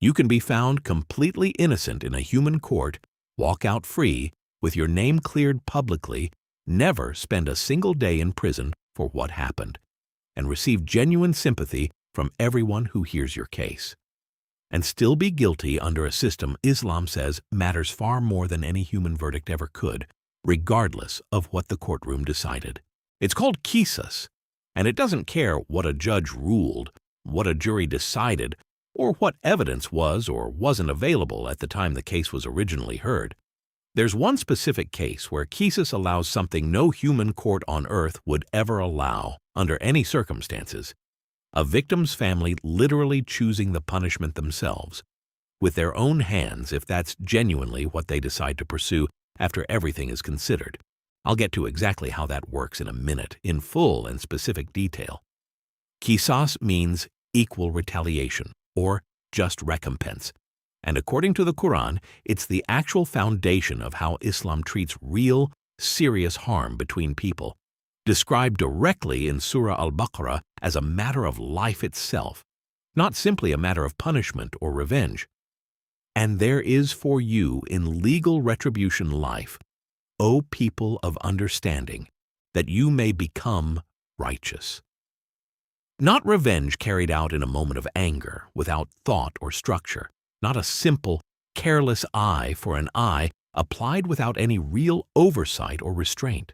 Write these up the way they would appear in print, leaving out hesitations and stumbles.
You can be found completely innocent in a human court, walk out free, with your name cleared publicly, never spend a single day in prison for what happened, and receive genuine sympathy from everyone who hears your case. And still be guilty under a system Islam says matters far more than any human verdict ever could, regardless of what the courtroom decided. It's called Qisas, and it doesn't care what a judge ruled, what a jury decided, or what evidence was or wasn't available at the time the case was originally heard. There's one specific case where Qisas allows something no human court on earth would ever allow, under any circumstances: a victim's family literally choosing the punishment themselves, with their own hands, if that's genuinely what they decide to pursue after everything is considered. I'll get to exactly how that works in a minute, in full and specific detail. Qisas means equal retaliation, or just recompense. And according to the Quran, it's the actual foundation of how Islam treats real, serious harm between people, described directly in Surah Al-Baqarah as a matter of life itself, not simply a matter of punishment or revenge. And there is for you in legal retribution life, O people of understanding, that you may become righteous. Not revenge carried out in a moment of anger, without thought or structure. Not a simple, careless eye for an eye applied without any real oversight or restraint.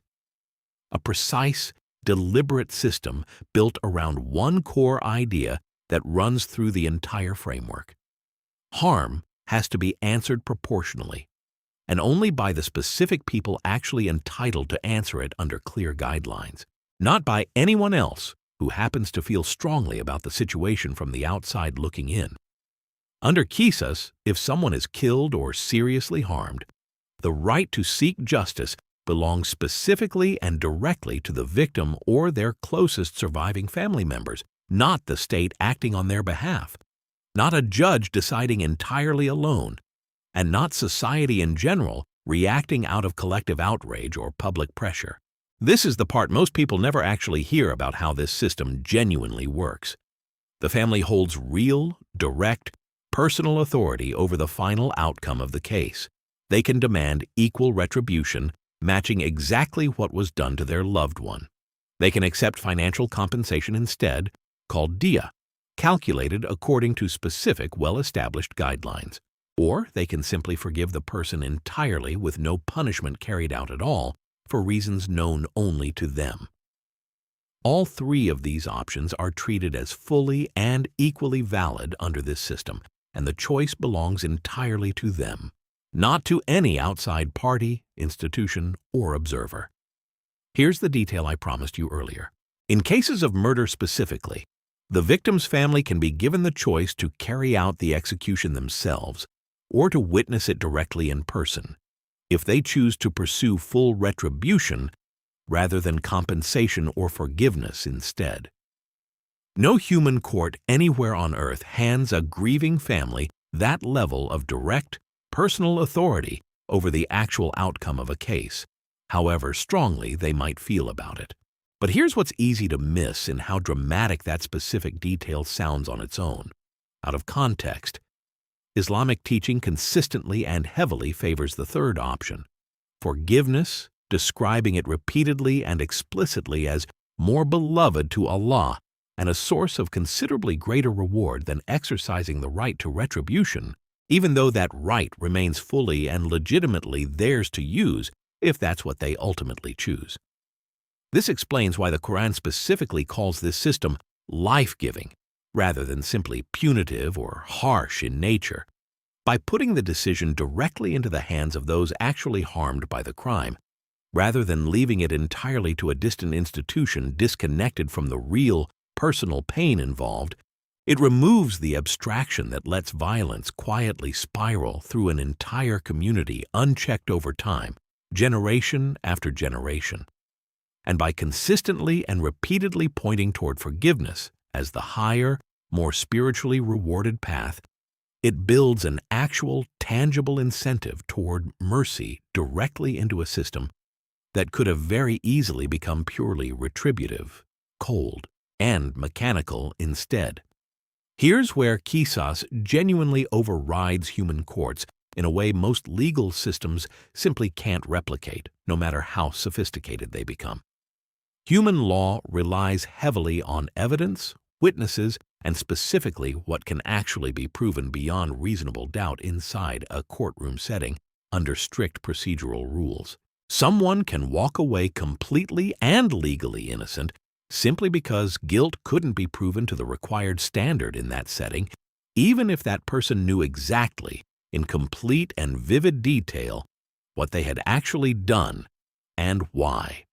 A precise, deliberate system built around one core idea that runs through the entire framework. Harm has to be answered proportionally, and only by the specific people actually entitled to answer it under clear guidelines, not by anyone else who happens to feel strongly about the situation from the outside looking in. Under Qisas, if someone is killed or seriously harmed, the right to seek justice belongs specifically and directly to the victim or their closest surviving family members, not the state acting on their behalf, not a judge deciding entirely alone, and not society in general reacting out of collective outrage or public pressure. This is the part most people never actually hear about how this system genuinely works. The family holds real, direct, personal authority over the final outcome of the case. They can demand equal retribution, matching exactly what was done to their loved one. They can accept financial compensation instead, called diya, calculated according to specific well-established guidelines. Or they can simply forgive the person entirely with no punishment carried out at all, for reasons known only to them. All three of these options are treated as fully and equally valid under this system, and the choice belongs entirely to them, not to any outside party, institution, or observer. Here's the detail I promised you earlier. In cases of murder specifically, the victim's family can be given the choice to carry out the execution themselves or to witness it directly in person, if they choose to pursue full retribution rather than compensation or forgiveness instead. No human court anywhere on earth hands a grieving family that level of direct, personal authority over the actual outcome of a case, however strongly they might feel about it. But here's what's easy to miss in how dramatic that specific detail sounds on its own. Out of context, Islamic teaching consistently and heavily favors the third option, forgiveness, describing it repeatedly and explicitly as more beloved to Allah and a source of considerably greater reward than exercising the right to retribution, even though that right remains fully and legitimately theirs to use if that's what they ultimately choose. This explains why the Quran specifically calls this system life-giving, rather than simply punitive or harsh in nature. By putting the decision directly into the hands of those actually harmed by the crime, rather than leaving it entirely to a distant institution disconnected from the real, personal pain involved, it removes the abstraction that lets violence quietly spiral through an entire community unchecked over time, generation after generation. And by consistently and repeatedly pointing toward forgiveness as the higher, more spiritually rewarded path, it builds an actual, tangible incentive toward mercy directly into a system that could have very easily become purely retributive, cold, and mechanical instead. Here's where Qisas genuinely overrides human courts in a way most legal systems simply can't replicate, no matter how sophisticated they become. Human law relies heavily on evidence, witnesses, and specifically what can actually be proven beyond reasonable doubt inside a courtroom setting under strict procedural rules. Someone can walk away completely and legally innocent simply because guilt couldn't be proven to the required standard in that setting, even if that person knew exactly, in complete and vivid detail, what they had actually done and why.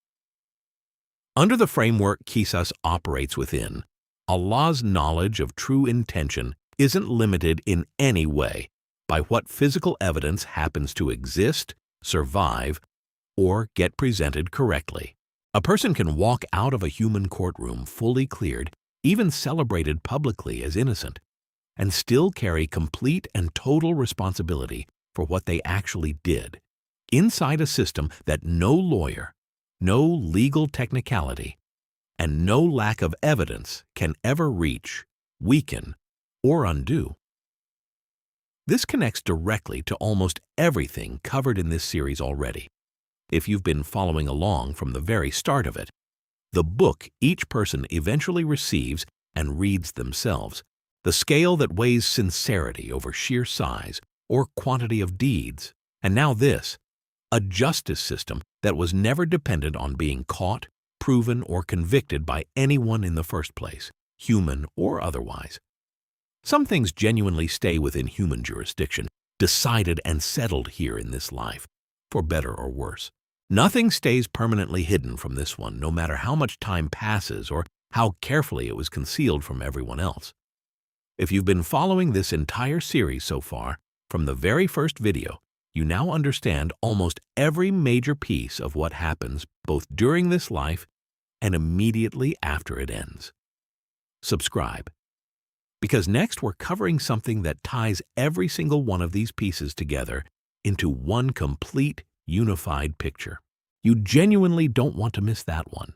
Under the framework Qisas operates within, Allah's knowledge of true intention isn't limited in any way by what physical evidence happens to exist, survive, or get presented correctly. A person can walk out of a human courtroom fully cleared, even celebrated publicly as innocent, and still carry complete and total responsibility for what they actually did, inside a system that no lawyer, no legal technicality, and no lack of evidence can ever reach, weaken, or undo. This connects directly to almost everything covered in this series already. If you've been following along from the very start of it, the book each person eventually receives and reads themselves, the scale that weighs sincerity over sheer size or quantity of deeds, and now this, a justice system that was never dependent on being caught, proven, or convicted by anyone in the first place, human or otherwise. Some things genuinely stay within human jurisdiction, decided and settled here in this life, for better or worse. Nothing stays permanently hidden from this one, no matter how much time passes or how carefully it was concealed from everyone else. If you've been following this entire series so far, from the very first video, you now understand almost every major piece of what happens both during this life and immediately after it ends. Subscribe, because next we're covering something that ties every single one of these pieces together into one complete, unified picture. You genuinely don't want to miss that one.